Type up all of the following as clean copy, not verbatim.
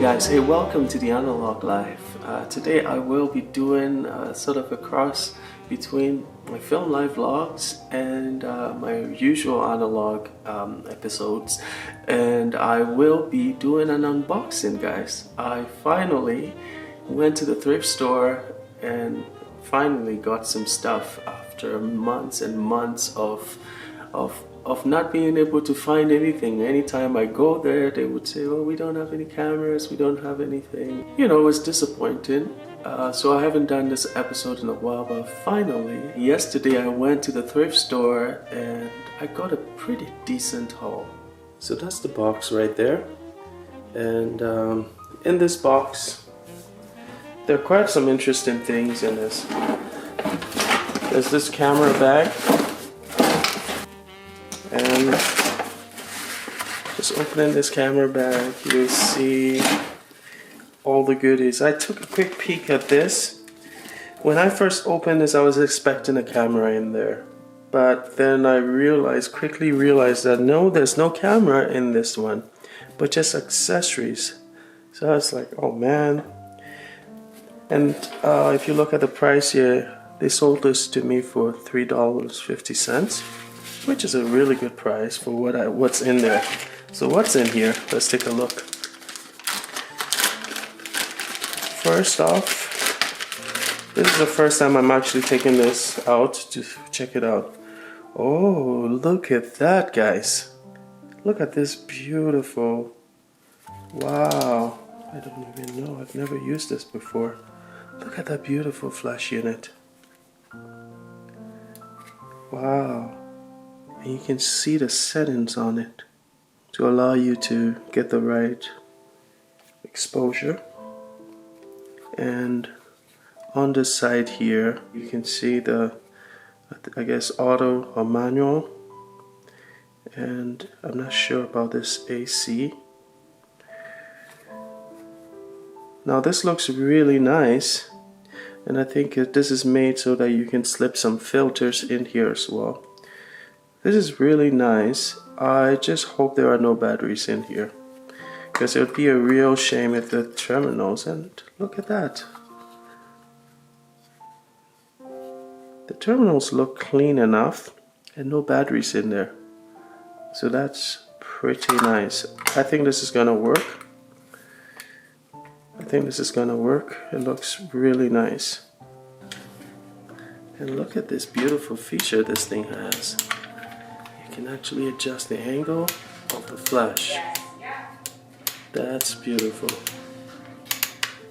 guys, hey, welcome to the Analog Life. Today I will be doing sort of a cross between my film live vlogs and my usual analog episodes, and I will be doing an unboxing, guys. I finally went to the thrift store and finally got some stuff after months and months of not being able to find anything. Anytime I go there, they would say, oh, we don't have any cameras, we don't have anything. You know, it was disappointing. So I haven't done this episode in a while, but finally, yesterday I went to the thrift store and I got a pretty decent haul. So that's the box right there. And in this box, there are quite some interesting things in this. There's this camera bag. And just opening this camera bag, you'll see all the goodies. I took a quick peek at this. When I first opened this, I was expecting a camera in there. But then I quickly realized that no, there's no camera in this one, but just accessories. So I was like, oh man. And if you look at the price here, they sold this to me for $3.50. which is a really good price for what's in there. So what's in here? Let's take a look. First off, this is the first time I'm actually taking this out to check it out. Oh, look at that, guys. Look at this beautiful, wow. I don't even know, I've never used this before. Look at that beautiful flash unit. Wow. And you can see the settings on it to allow you to get the right exposure. And on the side here, you can see the, I guess, auto or manual. And I'm not sure about this AC. Now this looks really nice. And I think this is made so that you can slip some filters in here as well. This is really nice. I just hope there are no batteries in here, because it would be a real shame if the terminals, and look at that. The terminals look clean enough and no batteries in there. So that's pretty nice. I think this is gonna work. It looks really nice. And look at this beautiful feature this thing has. You can actually adjust the angle of the flash. That's beautiful.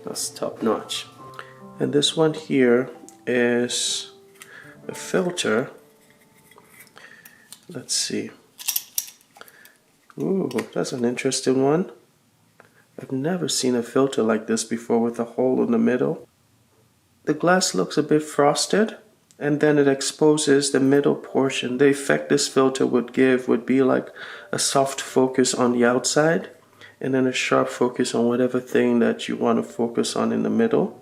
That's top notch. And this one here is a filter. Let's see. Ooh, that's an interesting one. I've never seen a filter like this before with a hole in the middle. The glass looks a bit frosted, and then it exposes the middle portion. The effect this filter would give would be like a soft focus on the outside and then a sharp focus on whatever thing that you want to focus on in the middle.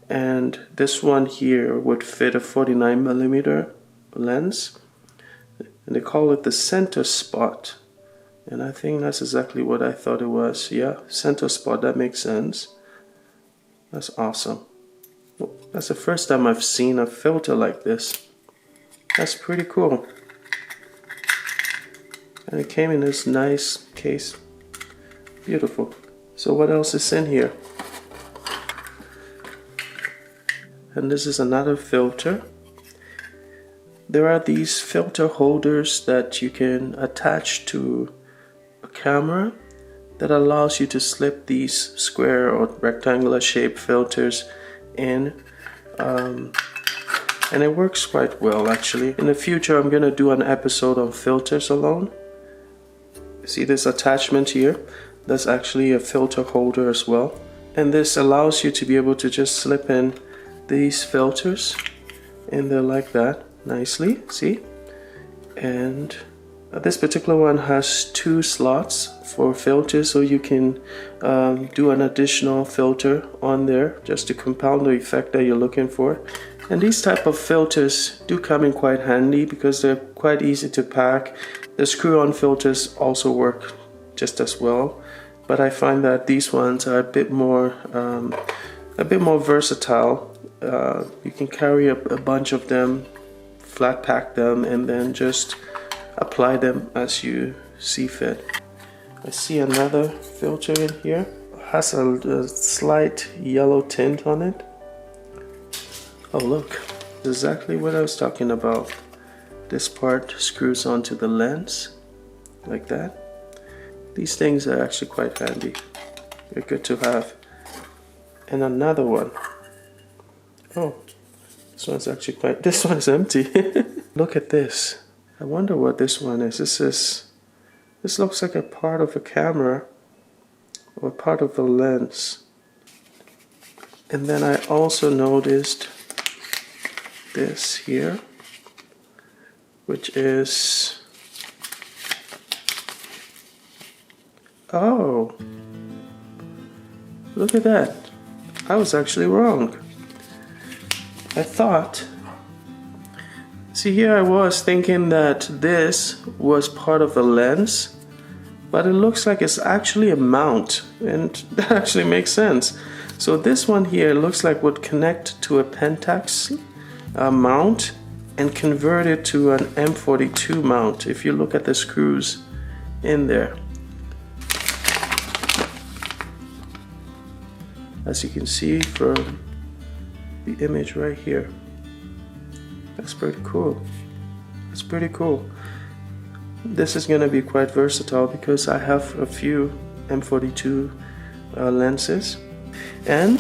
And this one here would fit a 49mm lens, and they call it the center spot. And I think that's exactly what I thought it was. Yeah, center spot, that makes sense. That's awesome. That's the first time I've seen a filter like this. That's pretty cool. And it came in this nice case. Beautiful. So what else is in here? And this is another filter. There are these filter holders that you can attach to a camera that allows you to slip these square or rectangular shaped filters in, and it works quite well actually. In the future I'm gonna do an episode on filters alone. See this attachment here? That's actually a filter holder as well, and this allows you to be able to just slip in these filters in there like that nicely, see? And this particular one has 2 slots for filters, so you can do an additional filter on there just to compound the effect that you're looking for. And these type of filters do come in quite handy because they're quite easy to pack. The screw-on filters also work just as well. but I find that these ones are a bit more versatile. You can carry a bunch of them, flat pack them, and then just apply them as you see fit. I see another filter in here. It has a slight yellow tint on it. Oh look, exactly what I was talking about. This part screws onto the lens like that. These things are actually quite handy. They're good to have. And another one. Oh, this one's actually this one's empty. Look at this. I wonder what this one is. This looks like a part of a camera or part of the lens. And then I also noticed this here, which is, oh, look at that. I was actually wrong. I thought, see, here I was thinking that this was part of the lens, but it looks like it's actually a mount, and that actually makes sense. So this one here looks like would connect to a Pentax mount and convert it to an M42 mount if you look at the screws in there. As you can see from the image right here. That's pretty cool. That's pretty cool. This is going to be quite versatile because I have a few M42 lenses. And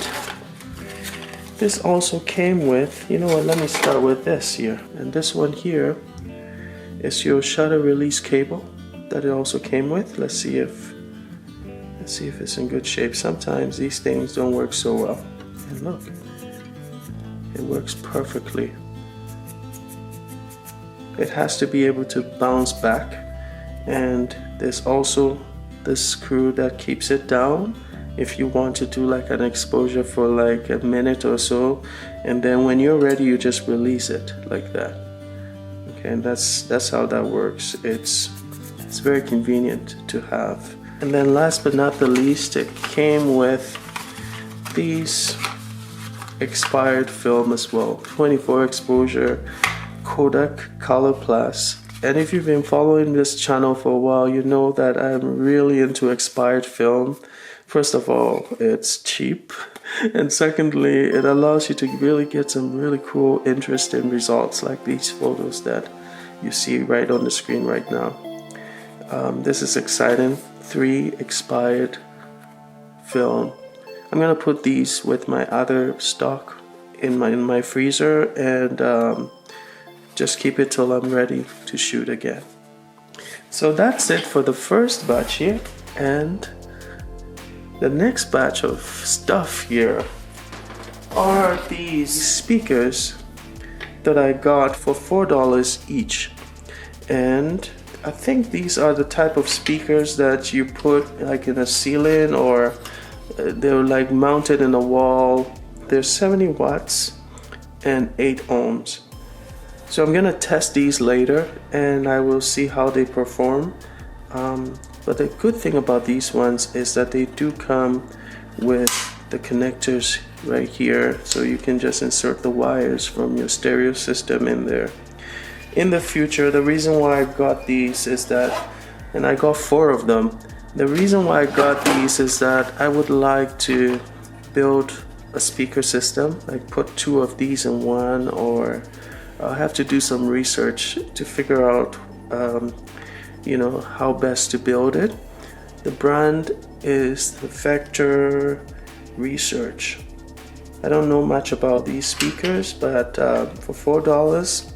this also came with, you know what, let me start with this here. And this one here is your shutter release cable that it also came with. Let's see if it's in good shape. Sometimes these things don't work so well. And look, it works perfectly. It has to be able to bounce back, and there's also this screw that keeps it down if you want to do like an exposure for like a minute or so, and then when you're ready you just release it like that. Okay, and that's how that works. It's very convenient to have. And then last but not the least, it came with these expired film as well, 24 exposure Kodak Color Plus. And if you've been following this channel for a while, you know that I'm really into expired film. First of all, it's cheap, and secondly, it allows you to really get some really cool, interesting results like these photos that you see right on the screen right now. This is exciting. 3 expired film. I'm gonna put these with my other stock in my freezer and just keep it till I'm ready to shoot again. So that's it for the first batch here, and the next batch of stuff here are these speakers that I got for $4 each. And I think these are the type of speakers that you put like in a ceiling, or they're like mounted in a wall. They're 70 watts and 8 ohms. So I'm gonna test these later and I will see how they perform. But the good thing about these ones is that they do come with the connectors right here, so you can just insert the wires from your stereo system in there. In the future, the reason why I got these is that, and I got 4 of them, the reason why I got these is that I would like to build a speaker system, like put 2 of these in one, or I'll have to do some research to figure out you know, how best to build it. The brand is the Vector Research. I don't know much about these speakers, but for $4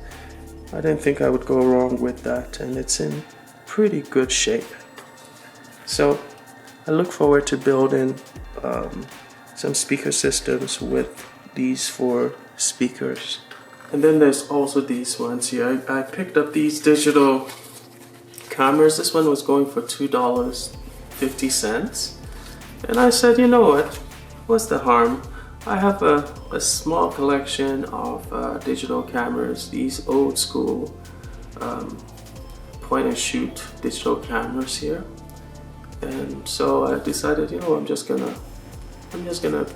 I didn't think I would go wrong with that, and it's in pretty good shape. So I look forward to building some speaker systems with these 4 speakers. And then there's also these ones here. I picked up these digital cameras. This one was going for $2.50, and I said, you know what, what's the harm? I have a small collection of digital cameras, these old school point and shoot digital cameras here. And so I decided, you know, I'm just gonna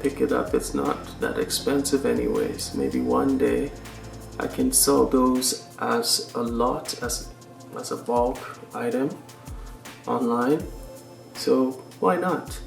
pick it up. It's not that expensive anyways. Maybe one day I can sell those as a lot, as a bulk item online. So why not?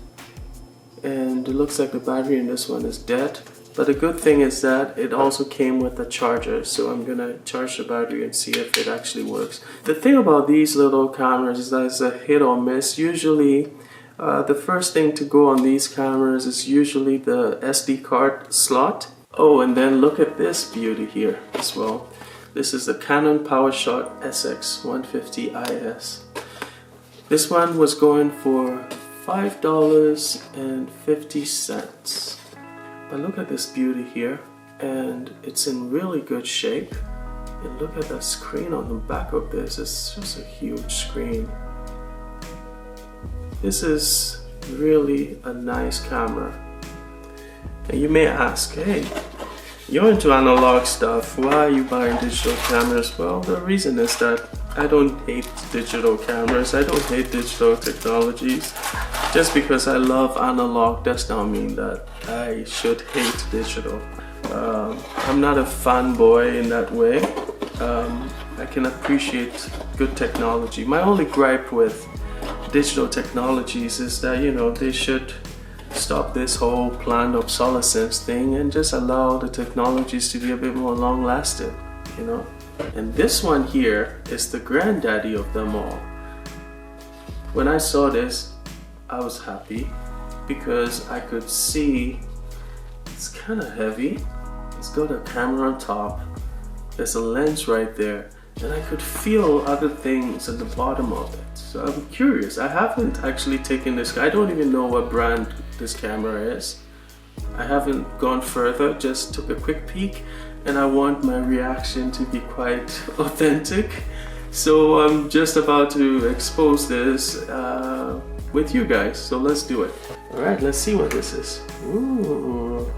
And it looks like the battery in this one is dead. But the good thing is that it also came with a charger, so I'm gonna charge the battery and see if it actually works. The thing about these little cameras is that it's a hit or miss. Usually, the first thing to go on these cameras is usually the SD card slot. Oh, and then look at this beauty here as well. This is the Canon PowerShot SX150 IS. This one was going for $5.50. But look at this beauty here, and it's in really good shape. And look at the screen on the back of this. It's just a huge screen. This is really a nice camera. And you may ask, hey, you're into analog stuff, why are you buying digital cameras? Well, the reason is that I don't hate digital cameras, I don't hate digital technologies. Just because I love analog does not mean that I should hate digital. I'm not a fanboy in that way. I can appreciate good technology. My only gripe with digital technologies is that, you know, they should stop this whole planned obsolescence thing and just allow the technologies to be a bit more long-lasting, you know. And this one here is the granddaddy of them all. When I saw this, I was happy because I could see it's kind of heavy. It's got a camera on top. There's a lens right there, and I could feel other things at the bottom of it. So I'm curious. I haven't actually taken this. I don't even know what brand this camera is. I haven't gone further, just took a quick peek, and I want my reaction to be quite authentic. So I'm just about to expose this with you guys, so let's do it. All right, let's see what this is. Ooh.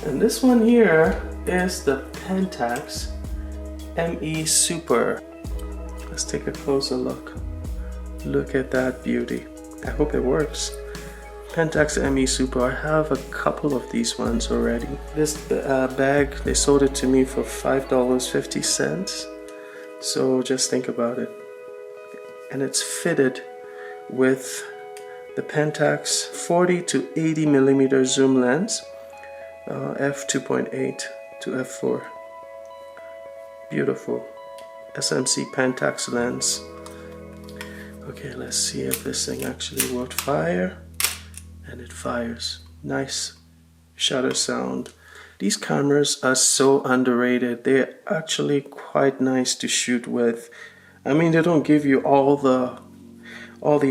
And this one here is the Pentax ME Super. Let's take a closer look. Look at that beauty. I hope it works. Pentax ME Super. I have a couple of these ones already. This bag, they sold it to me for $5.50. So just think about it. And it's fitted with the Pentax 40 to 80 millimeter zoom lens, f2.8 to f4. Beautiful SMC Pentax lens. Okay, let's see if this thing actually will fire. And it fires. Nice shutter sound. These cameras are so underrated. They're actually quite nice to shoot with. I mean, they don't give you all the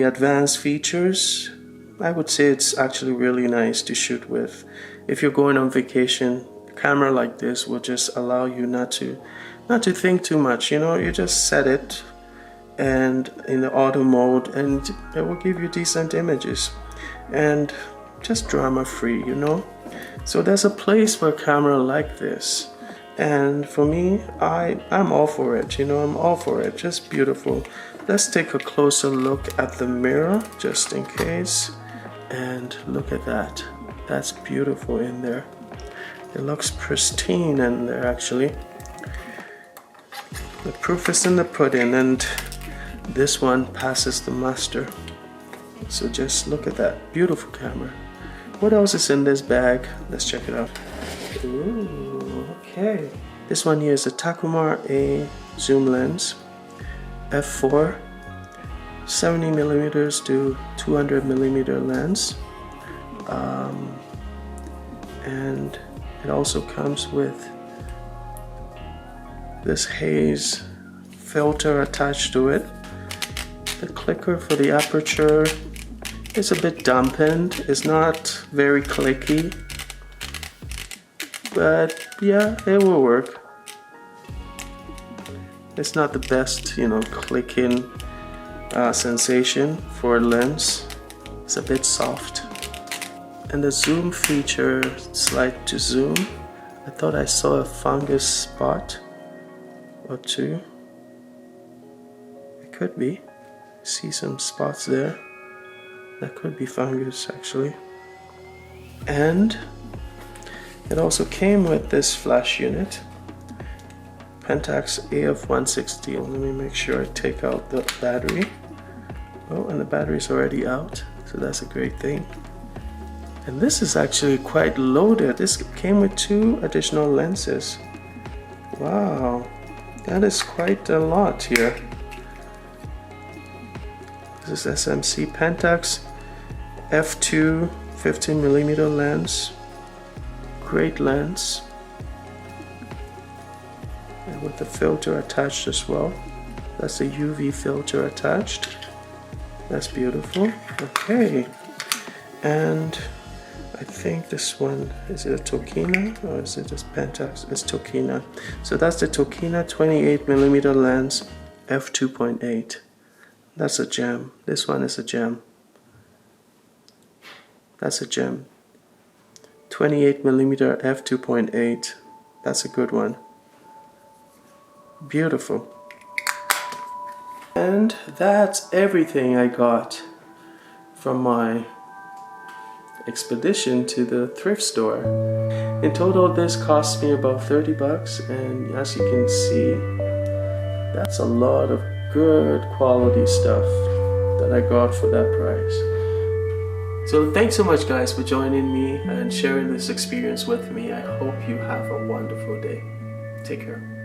advanced features. I would say it's actually really nice to shoot with. If you're going on vacation, a camera like this will just allow you not to think too much. You know, you just set it and in the auto mode, and it will give you decent images and just drama free, you know. So there's a place for a camera like this, and for me, I'm all for it, you know. I'm all for it. Just beautiful. Let's take a closer look at the mirror just in case, and look at that. That's beautiful in there. It looks pristine in there actually. The proof is in the pudding, and this one passes the muster. So just look at that beautiful camera. What else is in this bag? Let's check it out. Ooh, okay. This one here is a Takumar A zoom lens, f4, 70 millimeters to 200 millimeter lens, and it also comes with this haze filter attached to it. The clicker for the aperture is a bit dampened. It's not very clicky, but yeah, it will work. It's not the best, you know, clicking sensation for a lens. It's a bit soft. And the zoom feature, slide to zoom. I thought I saw a fungus spot or two. It could be. See some spots there. That could be fungus actually. And it also came with this flash unit, Pentax AF160. Let me make sure I take out the battery. Oh, and the battery's already out, so that's a great thing. And this is actually quite loaded. This came with 2 additional lenses. Wow, that is quite a lot here. This is SMC Pentax f2 15mm lens. Great lens. And with the filter attached as well. That's the UV filter attached. That's beautiful. Okay. And I think this one, is it a Tokina or is it just Pentax? It's Tokina. So that's the Tokina 28mm lens f2.8. That's a gem. This one is a gem. That's a gem. 28mm f2.8. That's a good one. Beautiful. And that's everything I got from my expedition to the thrift store. In total, this cost me about 30 bucks, and as you can see, that's a lot of good quality stuff that I got for that price. So thanks so much guys for joining me and sharing this experience with me. I hope you have a wonderful day. Take care.